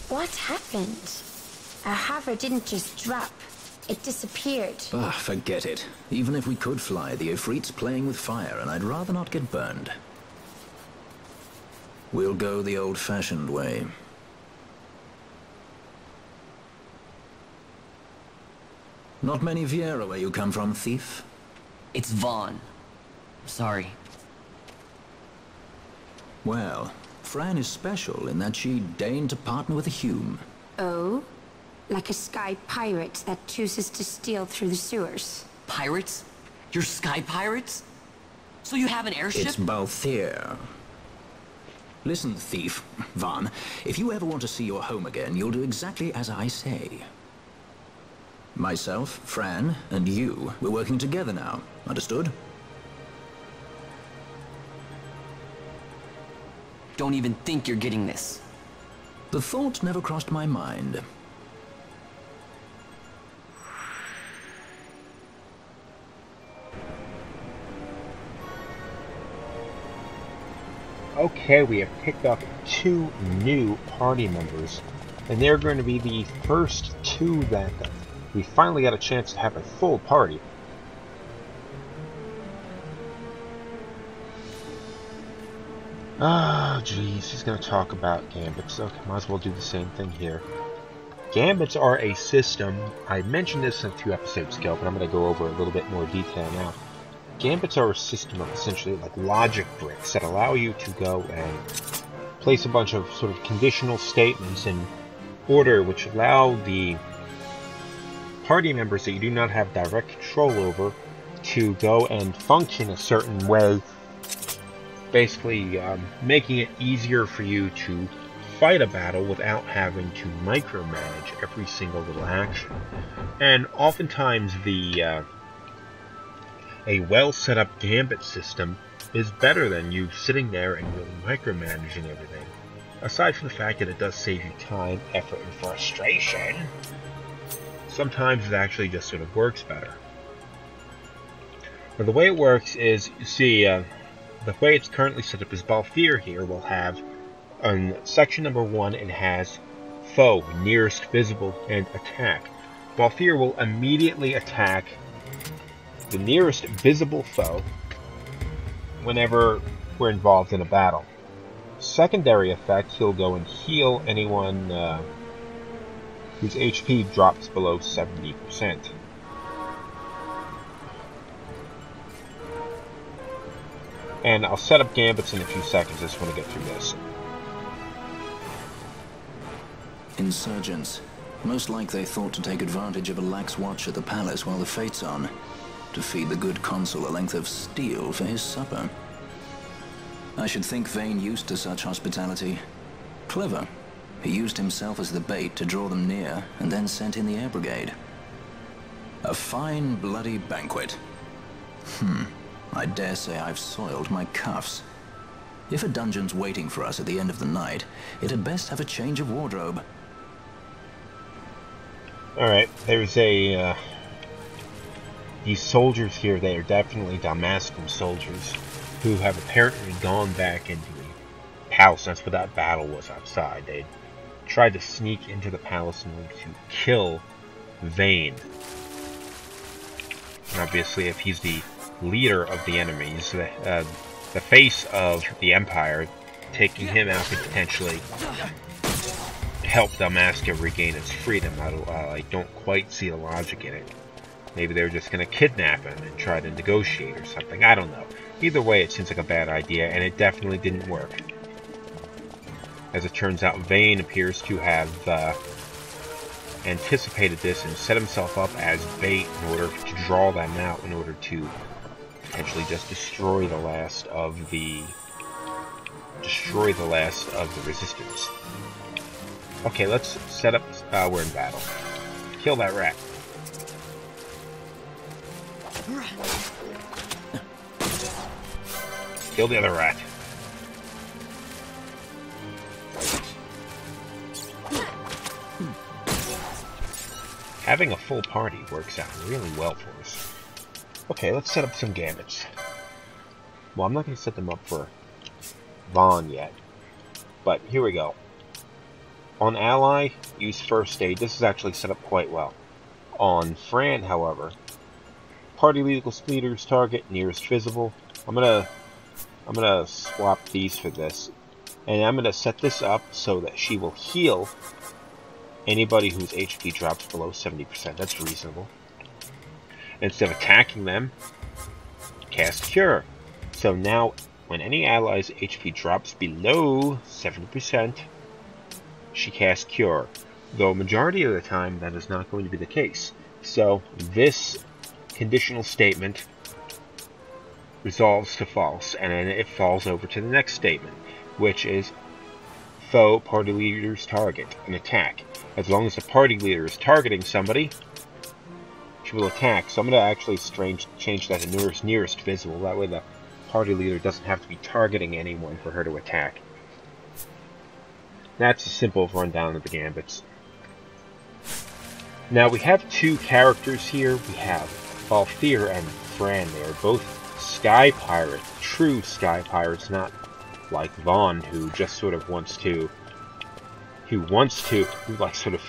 What happened? Our hover didn't just drop. It disappeared. Ah, forget it. Even if we could fly, the Ifrit's playing with fire, and I'd rather not get burned. We'll go the old-fashioned way. Not many Viera where you come from, thief? It's Vaan. Sorry. Well, Fran is special in that she deigned to partner with a Hume. Oh? Like a sky pirate that chooses to steal through the sewers. Pirates? You're sky pirates? So you have an airship? It's Balthier. Listen, thief, Vaan, if you ever want to see your home again, you'll do exactly as I say. Myself, Fran, and you, we're working together now. Understood? Don't even think you're getting this. The thought never crossed my mind. Okay, we have picked up 2 new party members, and they're going to be the first 2 that we finally got a chance to have a full party. Oh, geez, he's going to talk about gambits. Okay, might as well do the same thing here. Gambits are a system. I mentioned this a few episodes ago, but I'm going to go over a little bit more detail now. Gambits are a system of essentially like logic bricks that allow you to go and place a bunch of sort of conditional statements in order which allow the party members that you do not have direct control over to go and function a certain way, basically making it easier for you to fight a battle without having to micromanage every single little action. And oftentimes a well set up gambit system is better than you sitting there and really micromanaging everything. Aside from the fact that it does save you time, effort, and frustration, sometimes it actually just sort of works better. But the way it works is, you see, the way it's currently set up is Balthier here will have, on section number 1, it has foe, nearest visible, and attack. Balthier will immediately attack the nearest visible foe whenever we're involved in a battle. Secondary effect, he'll go and heal anyone whose HP drops below 70%. And I'll set up gambits in a few seconds. I just want to get through this. Insurgents. Most like they thought to take advantage of a lax watch at the palace while the fate's on. To feed the good consul a length of steel for his supper. I should think Vayne used to such hospitality. Clever. He used himself as the bait to draw them near, and then sent in the air brigade. A fine, bloody banquet. I dare say I've soiled my cuffs. If a dungeon's waiting for us at the end of the night, it had best have a change of wardrobe. Alright, there's these soldiers here, they are definitely Damascus soldiers who have apparently gone back into the palace. That's what that battle was outside. They tried to sneak into the palace in order to kill Vayne. And obviously, if he's the leader of the enemies, the face of the Empire, taking him out could potentially help Damascus regain its freedom. I don't quite see the logic in it. Maybe they were just going to kidnap him and try to negotiate or something. I don't know. Either way, it seems like a bad idea, and it definitely didn't work. As it turns out, Vayne appears to have anticipated this and set himself up as bait in order to draw them out, in order to potentially just destroy the last of the resistance. Okay, let's set up. We're in battle. Kill that rat. Kill the other rat. Having a full party works out really well for us. Okay, let's set up some gambits. Well, I'm not going to set them up for Vaan yet, but here we go. On Ally, use First Aid. This is actually set up quite well. On Fran, however, party leader's target, nearest visible. I'm gonna swap these for this. And I'm gonna set this up so that she will heal anybody whose HP drops below 70%. That's reasonable. Instead of attacking them, cast Cure. So now, when any ally's HP drops below 70%, she casts Cure. Though majority of the time, that is not going to be the case. So, this conditional statement resolves to false, and then it falls over to the next statement, which is foe party leader's target, an attack. As long as the party leader is targeting somebody, she will attack. So I'm going to actually change that to nearest visible. That way the party leader doesn't have to be targeting anyone for her to attack. That's a simple rundown of the gambits. Now we have two characters here. We have Balthier and Fran. They are both sky pirates, true sky pirates, not like Vaan, who just sort of who like sort of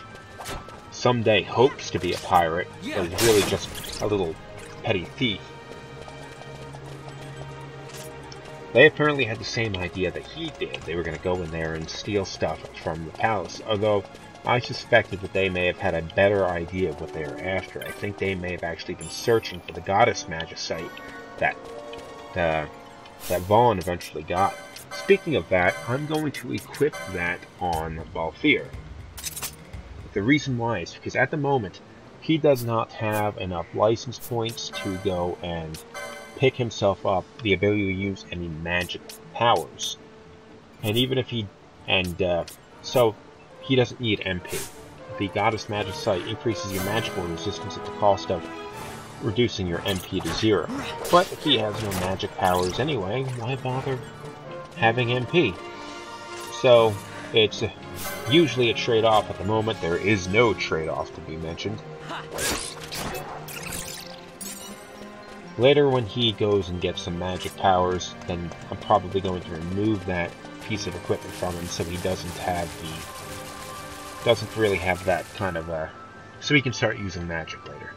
someday hopes to be a pirate, but is really just a little petty thief. They apparently had the same idea that he did. They were going to go in there and steal stuff from the palace, although I suspected that they may have had a better idea of what they were after. I think they may have actually been searching for the goddess magicite that Vaan eventually got. Speaking of that, I'm going to equip that on Balthier. The reason why is because at the moment, he does not have enough license points to go and pick himself up the ability to use any magic powers. And even if he... so he doesn't need MP. The Goddess Magicite increases your magical resistance at the cost of reducing your MP to 0. But if he has no magic powers anyway, why bother having MP? So, it's usually a trade-off. At the moment, there is no trade-off to be mentioned. Later, when he goes and gets some magic powers, then I'm probably going to remove that piece of equipment from him so he doesn't really have that kind of so he can start using magic later.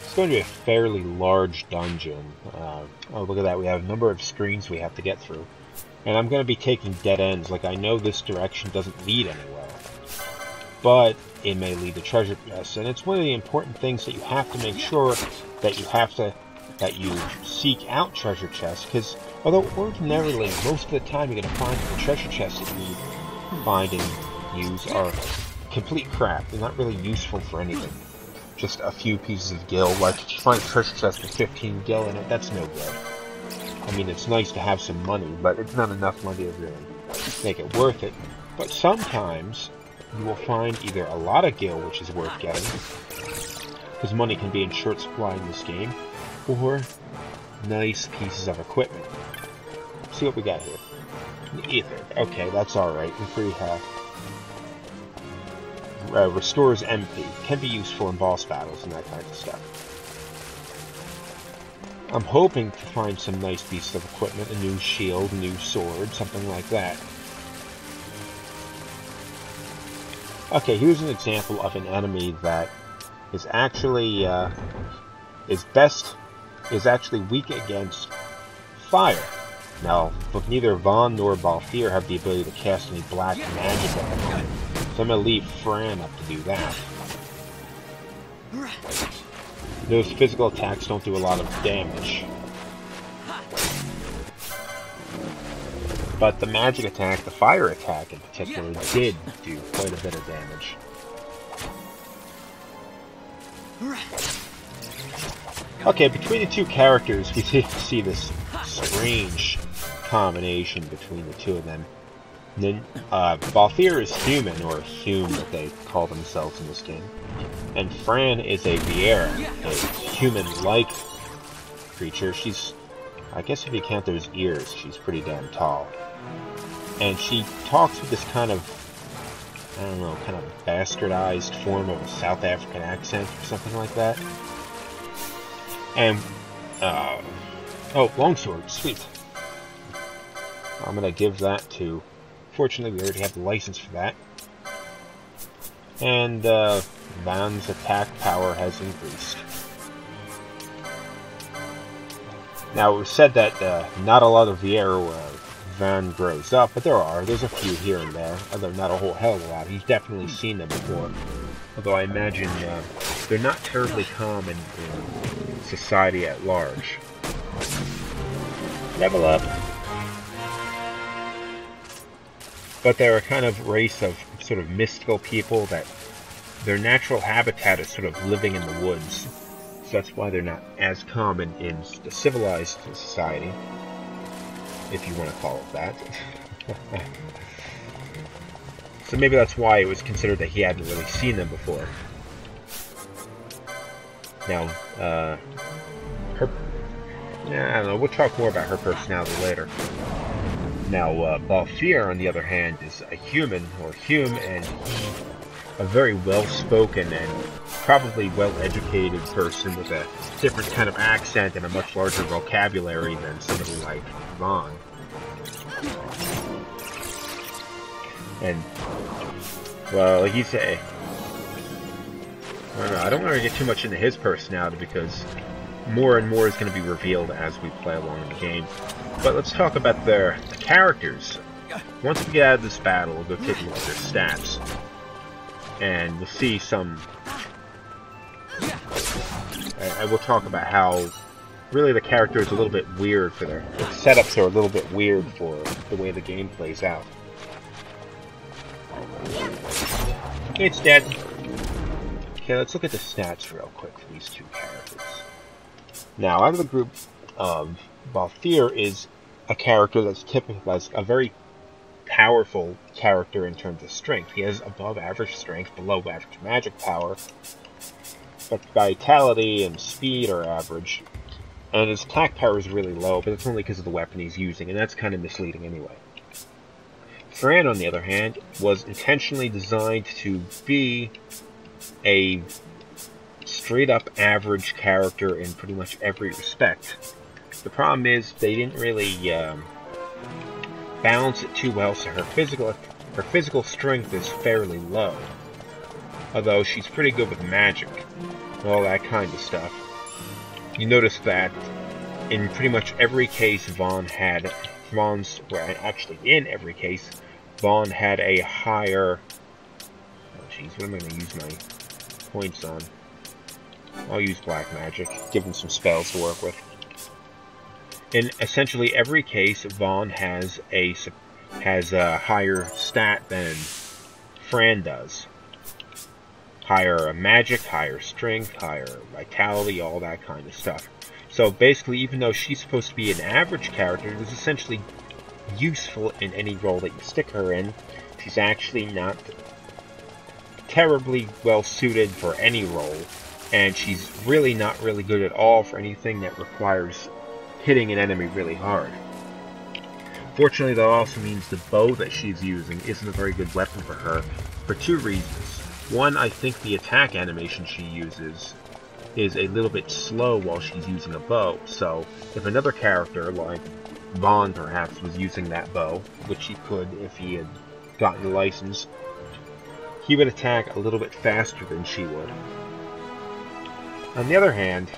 It's going to be a fairly large dungeon. Oh, look at that. We have a number of screens we have to get through. And I'm going to be taking dead ends. Like, I know this direction doesn't lead anywhere, but it may lead to treasure chests. And it's one of the important things that you have to make sure that you seek out treasure chests, because although ordinarily most of the time you're going to find the treasure chests that you find and use are complete crap. They're not really useful for anything. Just a few pieces of gil. Like if you find a treasure chest with 15 gil in it, that's no good. I mean, it's nice to have some money, but it's not enough money to really make it worth it. But sometimes you will find either a lot of gil, which is worth getting, because money can be in short supply in this game, or nice pieces of equipment. Let's see what we got here. Ether. Okay, that's alright. We have restores MP. Can be useful in boss battles and that kind of stuff. I'm hoping to find some nice pieces of equipment, a new shield, a new sword, something like that. Okay, here's an example of an enemy that is actually is actually weak against fire. Now, both neither Vaan nor Balthier have the ability to cast any black magic at the moment, so I'm going to leave Fran up to do that. Those physical attacks don't do a lot of damage, but the magic attack, the fire attack in particular, did do quite a bit of damage. Okay, between the two characters, we see this strange combination between the two of them. And then, Balthier is human, or Hume, that they call themselves in this game. And Fran is a Viera, a human-like creature. She's, I guess if you count those ears, she's pretty damn tall. And she talks with this kind of, I don't know, kind of bastardized form of a South African accent or something like that. And Oh, longsword, sweet. I'm gonna give that to... Fortunately, we already have the license for that. And, Vaan's attack power has increased. Now, it was said that, not a lot of the air Vaan grows up, but there's a few here and there, although not a whole hell of a lot. He's definitely seen them before. Although I imagine, they're not terribly common in society at large. Level up. But they're a kind of race of sort of mystical people that their natural habitat is sort of living in the woods. So that's why they're not as common in the civilized society, if you want to call it that. So maybe that's why it was considered that he hadn't really seen them before. Now, I don't know, we'll talk more about her personality later. Now, Balthier, on the other hand, is a human, or Hume, and a very well-spoken and probably well-educated person with a different kind of accent and a much larger vocabulary than somebody like Vaan. And, well, he's a... I don't want to get too much into his personality because more and more is going to be revealed as we play along in the game. But let's talk about the characters. Once we get out of this battle, we'll go take a look at their stats. And we'll see some... I will talk about how really the character is a little bit weird for their setups are a little bit weird for the way the game plays out. It's dead. Okay, let's look at the stats real quick for these two characters. Now, out of the group of Balthier is a character that's typical as a very powerful character in terms of strength. He has above average strength, below average magic power, but vitality and speed are average, and his attack power is really low, but it's only because of the weapon he's using, and that's kind of misleading anyway. Fran, on the other hand, was intentionally designed to be a straight-up average character in pretty much every respect. The problem is they didn't really balance it too well, so her physical strength is fairly low. Although she's pretty good with magic and all that kind of stuff. You notice that in pretty much every case actually in every case, Vaan had a higher... Oh jeez, what am I going to use my points on? I'll use black magic, give him some spells to work with. In essentially every case, Vaan has a higher stat than Fran does. Higher magic, higher strength, higher vitality, all that kind of stuff. So basically, even though she's supposed to be an average character, it is essentially useful in any role that you stick her in. She's actually not terribly well suited for any role, and she's really not really good at all for anything that requires hitting an enemy really hard. Fortunately, that also means the bow that she's using isn't a very good weapon for her, for two reasons. One, I think the attack animation she uses is a little bit slow while she's using a bow, so if another character, like Vaan perhaps, was using that bow, which he could if he had gotten the license, he would attack a little bit faster than she would. On the other hand,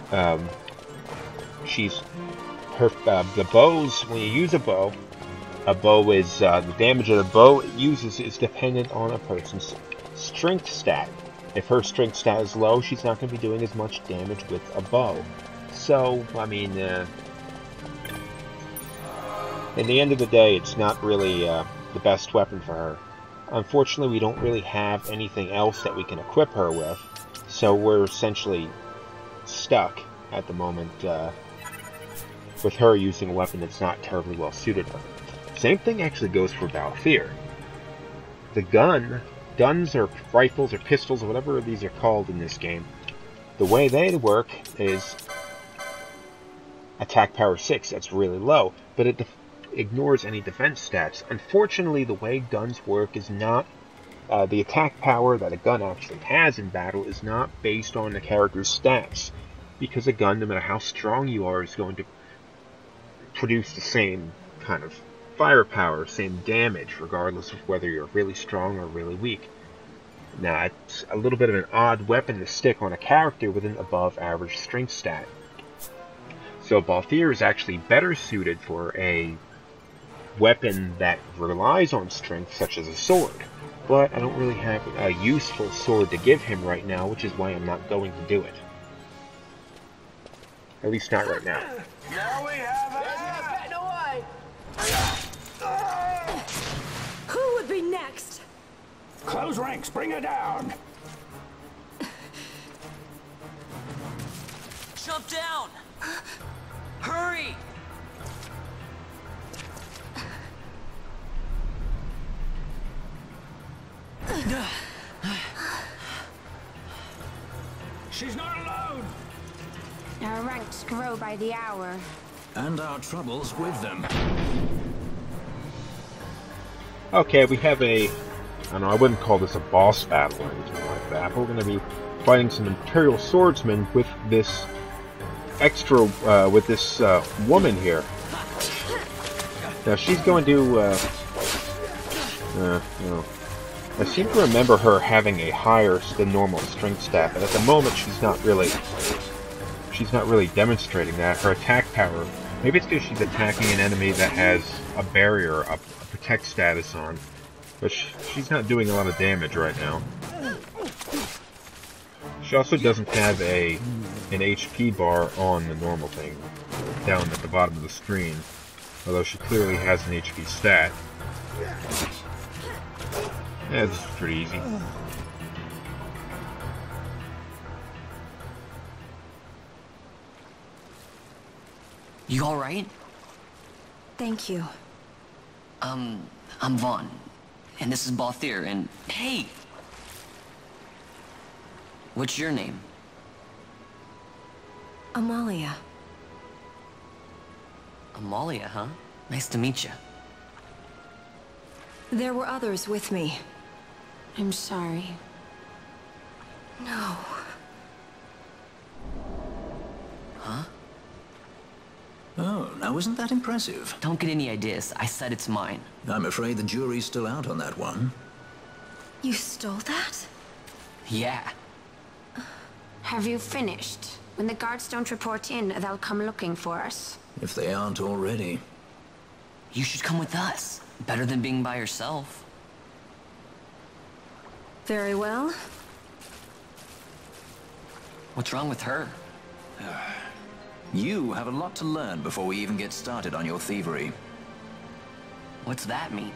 the bows, when you use a bow is, the damage of the bow it uses is dependent on a person's strength stat. If her strength stat is low, she's not going to be doing as much damage with a bow. So, I mean, in the end of the day, it's not really the best weapon for her. Unfortunately, we don't really have anything else that we can equip her with, so we're essentially stuck at the moment with her using a weapon that's not terribly well suited for her. Same thing actually goes for Balthier. The guns or rifles or pistols or whatever these are called in this game, the way they work is attack power 6, that's really low, but it ignores any defense stats. Unfortunately, the way guns work is not, the attack power that a gun actually has in battle is not based on the character's stats. because a gun, no matter how strong you are, is going to produce the same kind of firepower, same damage, regardless of whether you're really strong or really weak. Now, it's a little bit of an odd weapon to stick on a character with an above-average strength stat. So Balthier is actually better suited for a weapon that relies on strength, such as a sword. But I don't really have a useful sword to give him right now, which is why I'm not going to do it. At least not right now. Now we have Who would be next? Close ranks, bring her down. Jump down! Hurry! She's not alone. Our ranks grow by the hour. And our troubles with them. Okay, we have a... I don't know, I wouldn't call this a boss battle or anything like that. But we're going to be fighting some Imperial swordsmen with this extra, woman here. Now, she's going to, you know, I seem to remember her having a higher than normal strength stat, but at the moment she's not really demonstrating that. Her attack power, maybe it's because she's attacking an enemy that has a barrier, a protect status on, but she's not doing a lot of damage right now. She also doesn't have an HP bar on the normal thing, down at the bottom of the screen, although she clearly has an HP stat. Yeah, this is pretty easy. You alright? Thank you. I'm Vaan, and this is Balthier, and hey! What's your name? Amalia. Amalia, huh? Nice to meet you. There were others with me. I'm sorry. No. Huh? Oh, now isn't that impressive? Don't get any ideas. I said it's mine. I'm afraid the jury's still out on that one. You stole that? Yeah. Have you finished? When the guards don't report in, they'll come looking for us. If they aren't already. You should come with us. Better than being by yourself. Very well. What's wrong with her? You have a lot to learn before we even get started on your thievery. What's that mean?